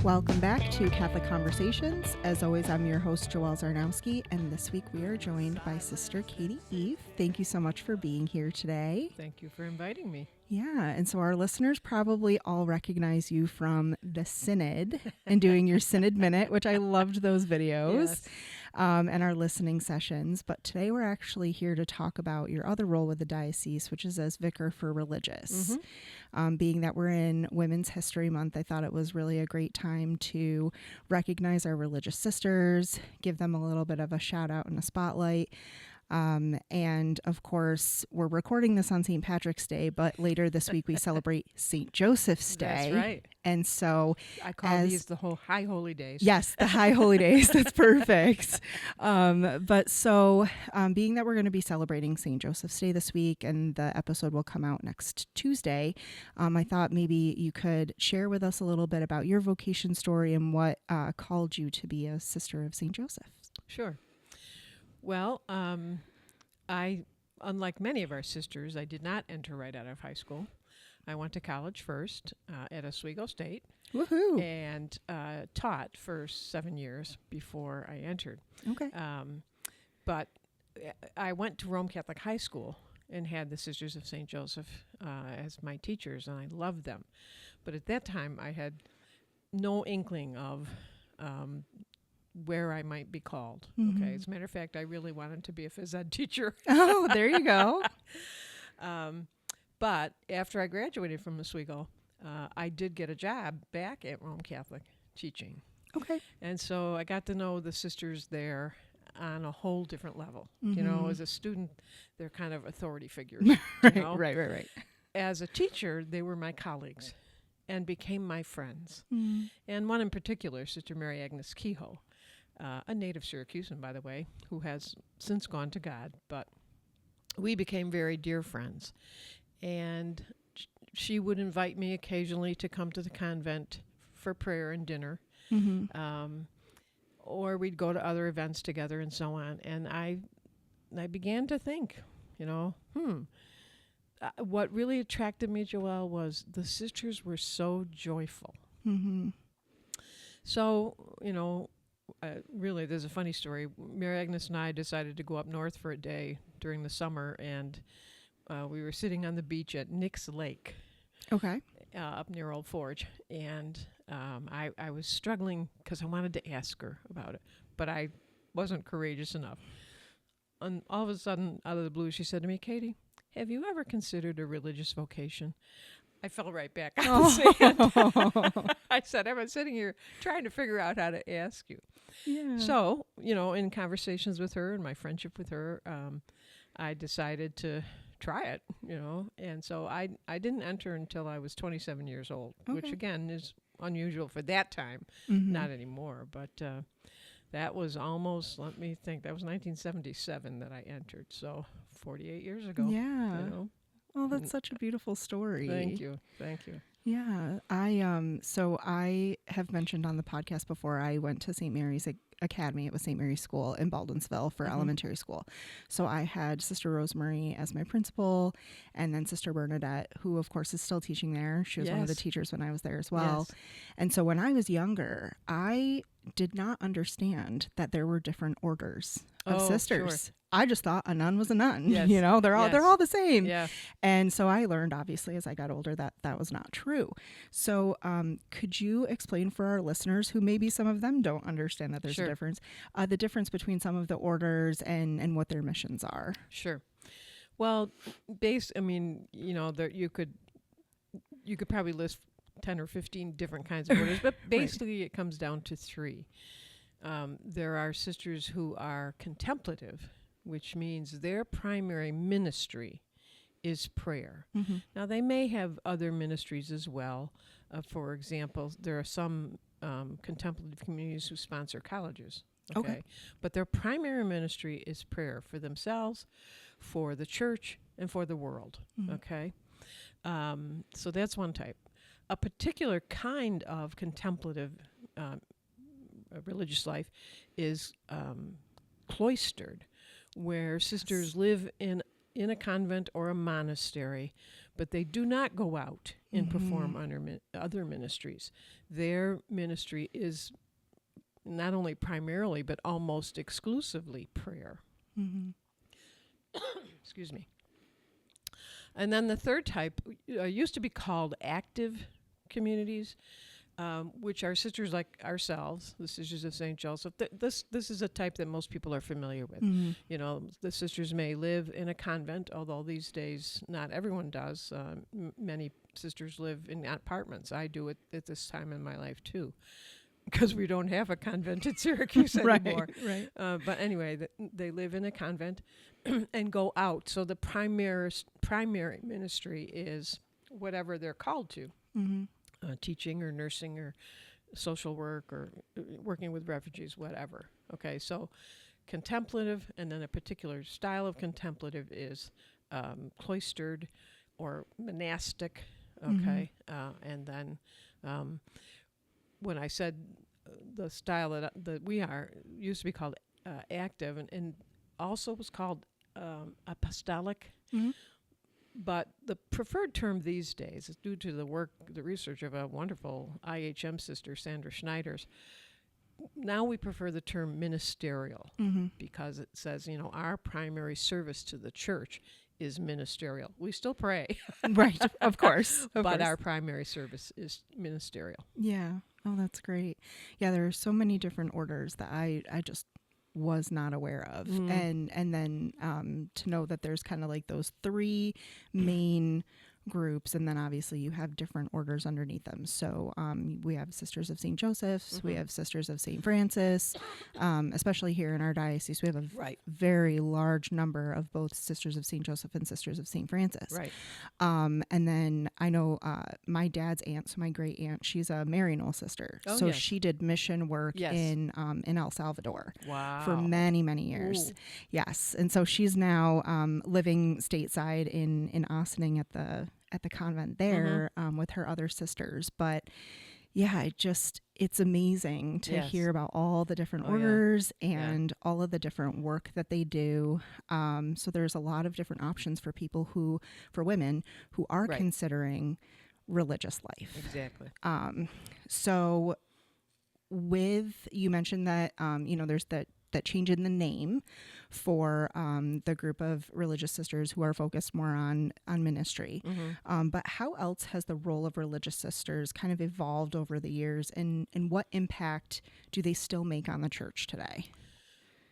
Welcome back to Catholic Conversations. As always, I'm your host, Joelle Zarnowski, and this week we are joined by Sister Katie Eiffe. Thank you so much for being here today. Thank you for inviting me. Yeah, and so our listeners probably all recognize you from the Synod and doing your Synod Minute, which I loved those videos, Yes. And our listening sessions. But today we're actually here to talk about your other role with the diocese, which is as Vicar for Religious. Being that we're in Women's History Month, I thought it was really a great time to recognize our religious sisters, give them a little bit of a shout out and a spotlight. And of course, we're recording this on St. Patrick's Day, but later this week we celebrate St. Joseph's Day. That's right. And so I call these the whole High Holy Days. Yes, the High Holy Days. That's perfect. But so being that we're going to be celebrating St. Joseph's Day this week and the episode will come out next Tuesday, I thought maybe you could share with us a little bit about your vocation story and what called you to be a sister of St. Joseph. Sure. Well, I, unlike many of our sisters, I did not enter right out of high school. I went to college first at Oswego State. Woohoo! And taught for 7 years before I entered. Okay. But I went to Rome Catholic High School and had the Sisters of St. Joseph as my teachers, and I loved them. But at that time, I had no inkling of where I might be called. Mm-hmm. Okay. As a matter of fact, I really wanted to be a phys ed teacher. Oh, there you go. But after I graduated from Oswego, I did get a job back at Rome Catholic teaching. Okay. And so I got to know the sisters there on a whole different level. You know, as a student, they're kind of authority figures. Right. As a teacher, they were my colleagues and became my friends. And one in particular, Sister Mary Agnes Kehoe, a native Syracusan, by the way, who has since gone to God, but we became very dear friends. And she would invite me occasionally to come to the convent for prayer and dinner, or we'd go to other events together and so on. And I began to think, what really attracted me, Joelle, was the sisters were so joyful. So, really, there's a funny story. Mary Agnes and I decided to go up north for a day during the summer, and we were sitting on the beach at Nick's Lake. Okay. Up near Old Forge. And I was struggling because I wanted to ask her about it, but I wasn't courageous enough. And all of a sudden, out of the blue, she said to me, "Katie, have you ever considered a religious vocation?" I fell right back on the sand. I said, "I've been sitting here trying to figure out how to ask you." Yeah. So, in conversations with her and my friendship with her, I decided to try it, and so I didn't enter until I was 27 years old, which again is unusual for that time, not anymore, but that was almost, let me think, that was 1977 that I entered, so 48 years ago. Yeah. Oh, that's such a beautiful story. Thank you. Yeah, I have mentioned on the podcast before, I went to St. Mary's Academy. It was St. Mary's School in Baldwinsville for elementary school. So I had Sister Rosemary as my principal, and then Sister Bernadette, who of course is still teaching there. She was one of the teachers when I was there as well. Yes. And so when I was younger, I did not understand that there were different orders of sisters. Sure. I just thought a nun was a nun. Yes. They're all the same. Yeah. And so I learned, obviously, as I got older, that was not true. So could you explain for our listeners, who maybe some of them don't understand that there's a difference, the difference between some of the orders and what their missions are? Sure. Well, you could probably list 10 or 15 different kinds of orders, but basically it comes down to three. There are sisters who are contemplative, which means their primary ministry is prayer. Now, they may have other ministries as well. For example, there are some contemplative communities who sponsor colleges. Okay. But their primary ministry is prayer for themselves, for the church, and for the world. Okay. So that's one type. A particular kind of contemplative religious life is cloistered, where sisters live in a convent or a monastery, but they do not go out and perform other ministries. Their ministry is not only primarily, but almost exclusively prayer. Mm-hmm. Excuse me. And then the third type used to be called active communities, which are sisters like ourselves, the Sisters of St. Joseph. This is a type that most people are familiar with. Mm-hmm. You know, the sisters may live in a convent, although these days not everyone does. Many sisters live in apartments. I do it at this time in my life too, because we don't have a convent at Syracuse anymore. Right. But anyway, they live in a convent and go out. So the primary ministry is whatever they're called to. Mm-hmm. Teaching or nursing or social work or working with refugees, whatever. Okay, so contemplative, and then a particular style of contemplative is cloistered or monastic. Okay, and then when I said the style that we are used to be called active, and also was called apostolic. Mm-hmm. But the preferred term these days is due to the research of a wonderful IHM sister, Sandra Schneider's. Now we prefer the term ministerial because it says, our primary service to the church is ministerial. We still pray. Right, of course. But our primary service is ministerial. Yeah. Oh, that's great. Yeah, there are so many different orders that I just was not aware of. And then to know that there's kind of like those three main groups, and then obviously you have different orders underneath them. So we have Sisters of St. Joseph's, we have Sisters of St. Francis, especially here in our diocese. We have a very large number of both Sisters of St. Joseph and Sisters of St. Francis. Right. And then I know my dad's aunt, so my great aunt, she's a Maryknoll sister. Oh, so yes. she did mission work in El Salvador for many, many years. Ooh. Yes. And so she's now living stateside in Ossining at the convent there with her other sisters. But yeah, it's amazing to hear about all the different orders and all of the different work that they do. So there's a lot of different options for women who are considering religious life. Exactly. So you mentioned that, there's that change in the name for the group of religious sisters who are focused more on ministry. But how else has the role of religious sisters kind of evolved over the years, and what impact do they still make on the church today?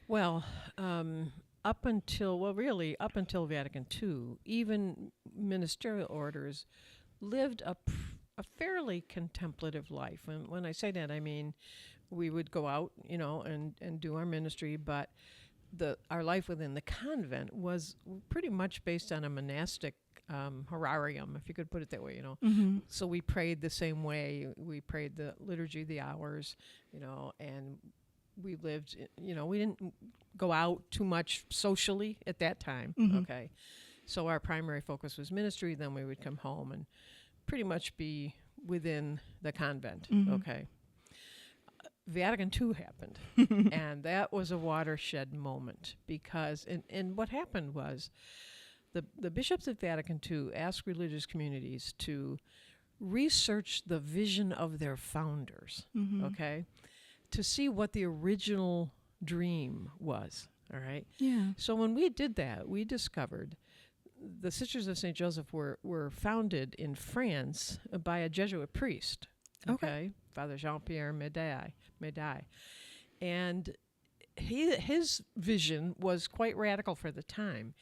Well, up until Vatican II, even ministerial orders lived a fairly contemplative life. And when I say that, I mean we would go out, and do our ministry, but our life within the convent was pretty much based on a monastic horarium, if you could put it that way, So we prayed the same way. We prayed the liturgy of the hours, and we lived, we didn't go out too much socially at that time. Okay. So our primary focus was ministry. Then we would come home and pretty much be within the convent. Okay. Vatican II happened, and that was a watershed moment because, and what happened was the bishops at Vatican II asked religious communities to research the vision of their founders, okay, to see what the original dream was, all right? Yeah. So when we did that, we discovered the Sisters of St. Joseph were founded in France by a Jesuit priest, okay? Father Jean-Pierre Médaille. And his vision was quite radical for the time.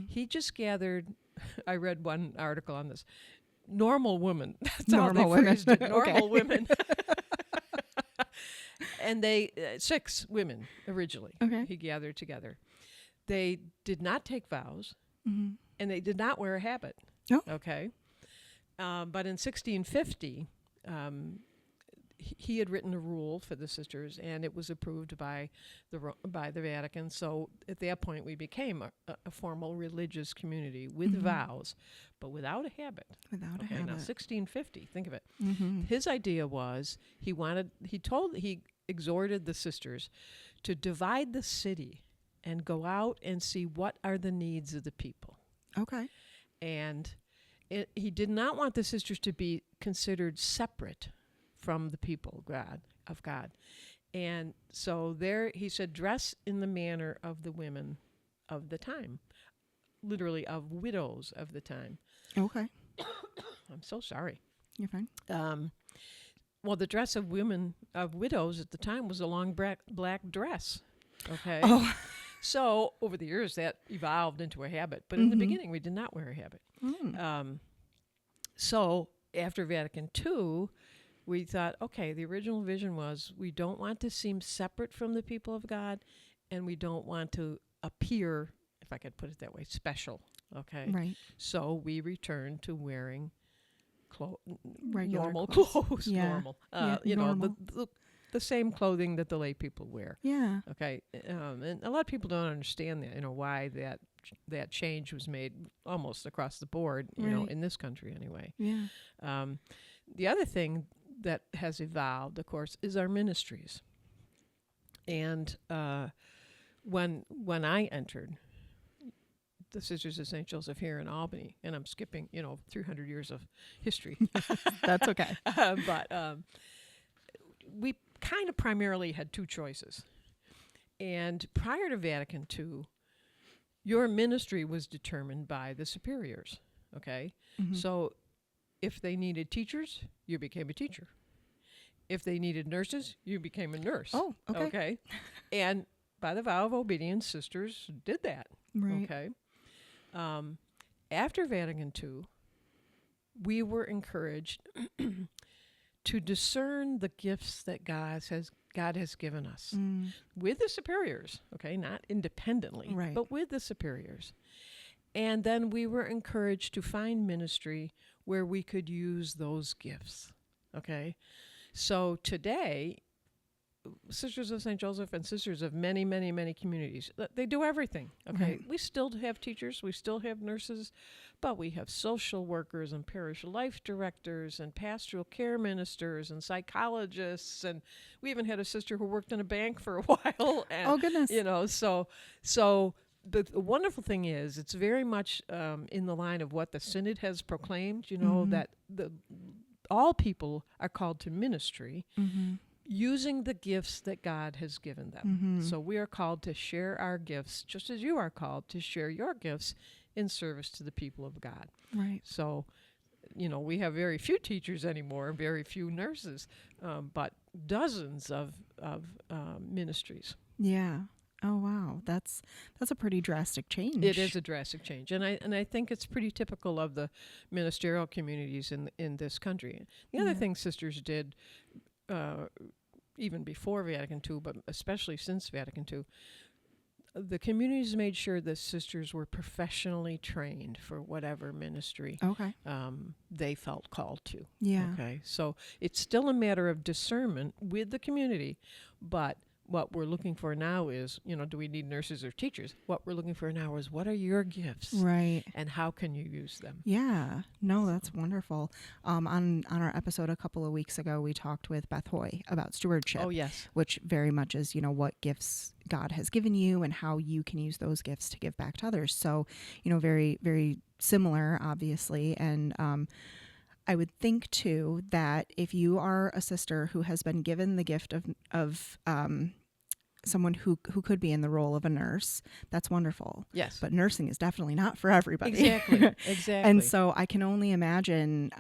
He just gathered, I read one article on this, normal women. That's normal how they women. phrased it, normal women. And they, 6 women originally, he gathered together. They did not take vows, and they did not wear a habit. Oh. Okay. But in 1650, he had written a rule for the sisters, and it was approved by the Vatican. So at that point, we became a formal religious community with vows, but without a habit. Without a Now, habit. 1650. Think of it. His idea was he exhorted the sisters to divide the city and go out and see what are the needs of the people. Okay. And He did not want the sisters to be considered separate from the people of God. And so there he said, dress in the manner of the women of the time, literally of widows of the time. Okay. I'm so sorry. You're fine. Well, the dress of widows at the time was a long black dress. Okay. Oh. So over the years that evolved into a habit, but in the beginning we did not wear a habit. So after Vatican II, we thought, okay, the original vision was we don't want to seem separate from the people of God, and we don't want to appear, if I could put it that way, special. Okay. Right. So we returned to wearing Regular normal clothes. clothes. Yeah. Normal. Yeah, normal. The same clothing that the lay people wear. Yeah. Okay. And a lot of people don't understand that, why that change was made almost across the board, Right. in this country anyway. Yeah. The other thing that has evolved, of course, is our ministries. And when I entered the Sisters of St. Joseph here in Albany, and I'm skipping, 300 years of history. That's okay. But we kind of primarily had two choices. And prior to Vatican II, your ministry was determined by the superiors, okay? So if they needed teachers, you became a teacher. If they needed nurses, you became a nurse. Oh, okay. Okay? And by the vow of obedience, sisters did that. Right. Okay? After Vatican II, we were encouraged to discern the gifts that God has given us with the superiors, okay, not independently, Right. but with the superiors. And then we were encouraged to find ministry where we could use those gifts, okay? So today, Sisters of St. Joseph and sisters of many, many, many communities, they do everything, okay? Right. We still have teachers, we still have nurses, but we have social workers and parish life directors and pastoral care ministers and psychologists, and we even had a sister who worked in a bank for a while. And, Oh, goodness. So the wonderful thing is it's very much in the line of what the Synod has proclaimed, that all people are called to ministry using the gifts that God has given them. So we are called to share our gifts, just as you are called to share your gifts in service to the people of God. Right. So, we have very few teachers anymore, very few nurses, but dozens of ministries. Yeah. Oh, wow. That's a pretty drastic change. It is a drastic change, and I think it's pretty typical of the ministerial communities in this country. The other thing sisters did, even before Vatican II, but especially since Vatican II, the communities made sure the sisters were professionally trained for whatever ministry Okay. they felt called to. Yeah. Okay, so it's still a matter of discernment with the community, but what we're looking for now is, do we need nurses or teachers? What we're looking for now is, what are your gifts? Right. And how can you use them? Yeah. No, that's wonderful. On our episode a couple of weeks ago, we talked with Beth Hoy about stewardship. Oh, yes. Which very much is, what gifts God has given you and how you can use those gifts to give back to others. So, very, very similar, obviously. And I would think, too, that if you are a sister who has been given the gift of someone who could be in the role of a nurse, that's wonderful. Yes. But nursing is definitely not for everybody. Exactly. Exactly. And so I can only imagine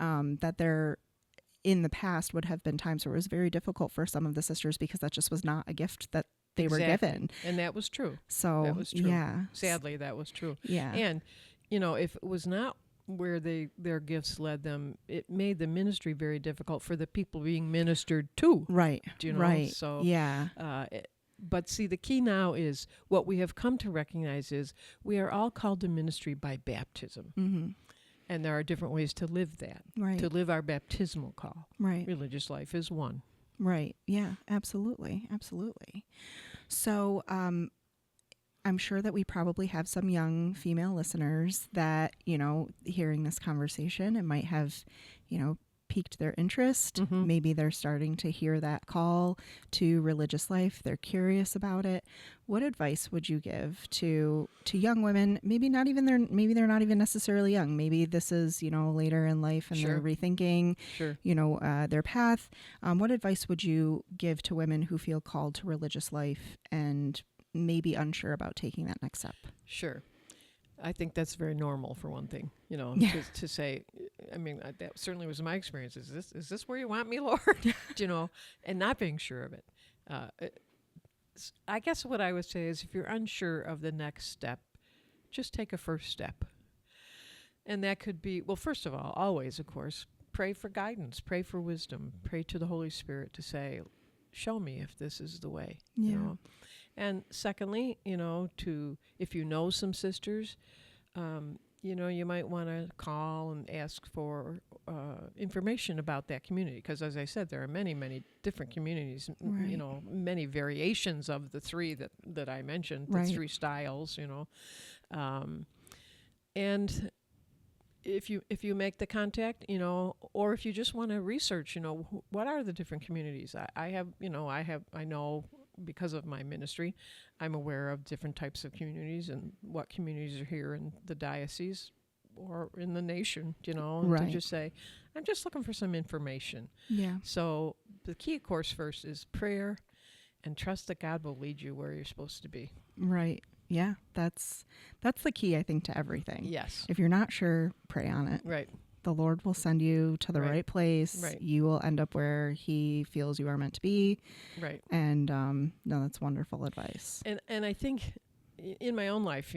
that there, in the past, would have been times where it was very difficult for some of the sisters because that just was not a gift that they were given. And that was true. So, that was true. Yeah. Sadly, that was true. Yeah. And, if it was not where their gifts led them, it made the ministry very difficult for the people being ministered to. Right. Do you know? Right. So, yeah. But see, the key now is what we have come to recognize is we are all called to ministry by baptism. Mm-hmm. And there are different ways to live that, Right. to live our baptismal call. Right. Religious life is one. Right. Yeah, absolutely. Absolutely. So, I'm sure that we probably have some young female listeners that, hearing this conversation, it might have, piqued their interest. Mm-hmm. Maybe they're starting to hear that call to religious life. They're curious about it. What advice would you give to young women? Maybe they're not even necessarily young. Maybe this is, later in life and Sure. they're rethinking, Sure. their path. What advice would you give to women who feel called to religious life and maybe unsure about taking that next step? Sure. I think that's very normal, for one thing, to say, that certainly was my experience. Is this where you want me, Lord? And not being sure of it. I guess what I would say is, if you're unsure of the next step, just take a first step. And that could be, well, first of all, always, of course, pray for guidance, pray for wisdom, pray to the Holy Spirit to say, show me if this is the way. Yeah. And secondly, if you know some sisters, you might want to call and ask for information about that community. Because as I said, there are many, many different communities, Right. Many variations of the three that I mentioned, the Right. three styles, and if you make the contact, or if you just want to research, what are the different communities? I know, because of my ministry, I'm aware of different types of communities and what communities are here in the diocese or in the nation, and Right. to just say, I'm just looking for some information. Yeah. So the key, of course, first is prayer and trust that God will lead you where you're supposed to be. Right. Yeah. That's the key, I think, to everything. Yes. If you're not sure, pray on it. Right. The Lord will send you to the Right. right place. Right. You will end up where He feels you are meant to be. Right. And no, that's wonderful advice. And I think in my own life,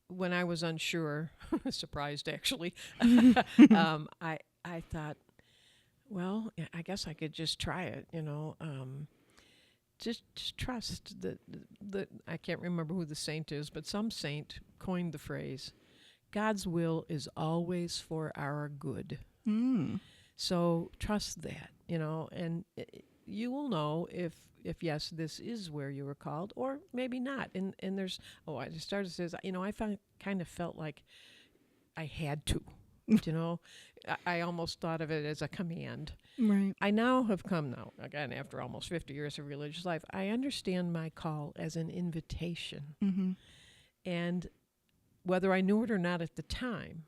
when I was unsure, surprised actually, I thought, well, I guess I could just try it, just trust that I can't remember who the saint is, but some saint coined the phrase, God's will is always for our good. Mm. So trust that, and you will know if yes, this is where you were called, or maybe not. And there's, I just started to say, I kind of felt like I had to, I almost thought of it as a command. Right. I now have come again, after almost 50 years of religious life, I understand my call as an invitation. Mm-hmm. And whether I knew it or not at the time,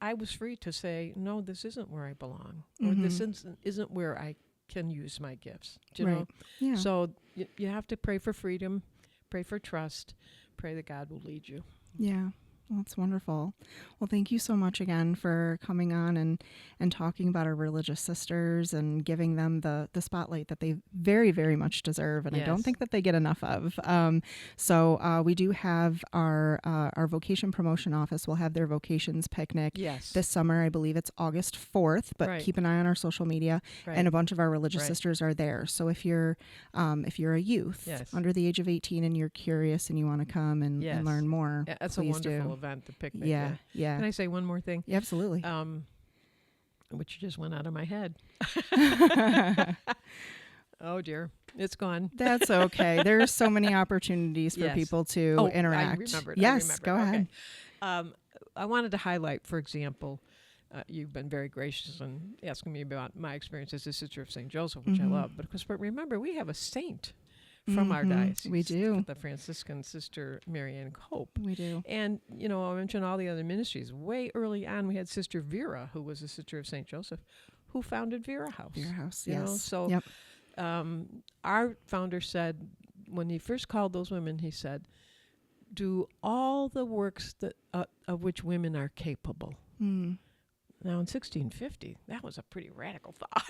I was free to say, no, this isn't where I belong, or this isn't where I can use my gifts. Do you know? Yeah. So you have to pray for freedom, pray for trust, pray that God will lead you. Yeah. Well, that's wonderful. Well, thank you so much again for coming on and talking about our religious sisters and giving them the spotlight that they very, very much deserve. And I don't Yes. think that they get enough of. So we do have our vocation promotion office will have their vocations picnic Yes. this summer. I believe it's August 4th, but Right. keep an eye on our social media. Right. And a bunch of our religious Right. sisters are there. So if you're a youth Yes. under the age of 18 and you're curious and you want to come and Yes. learn more, Yeah, that's a please wonderful do. event, the picnic. Yeah. Can I say one more thing? Yeah, absolutely. Which just went out of my head. Oh dear, it's gone. That's okay. There's so many opportunities for Yes. people to interact. I remembered. Yes, go ahead. Okay. I wanted to highlight, for example, you've been very gracious in asking me about my experience as a sister of St. Joseph, which I love. But remember, we have a saint from our diocese. We do. The Franciscan Sister Marianne Cope. We do. And, I mentioned all the other ministries. Way early on, we had Sister Vera, who was a sister of St. Joseph, who founded Vera House. Your house, You know, yes. so Yep. Our founder said, when he first called those women, he said, do all the works that of which women are capable. Mm. Now, in 1650, that was a pretty radical thought.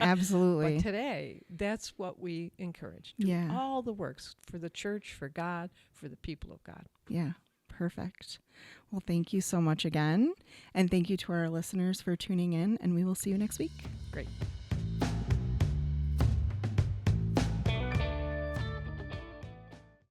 Absolutely. But today, that's what we encourage. Do Yeah. all the works for the church, for God, for the people of God. Yeah. Perfect. Well, thank you so much again. And thank you to our listeners for tuning in. And we will see you next week. Great.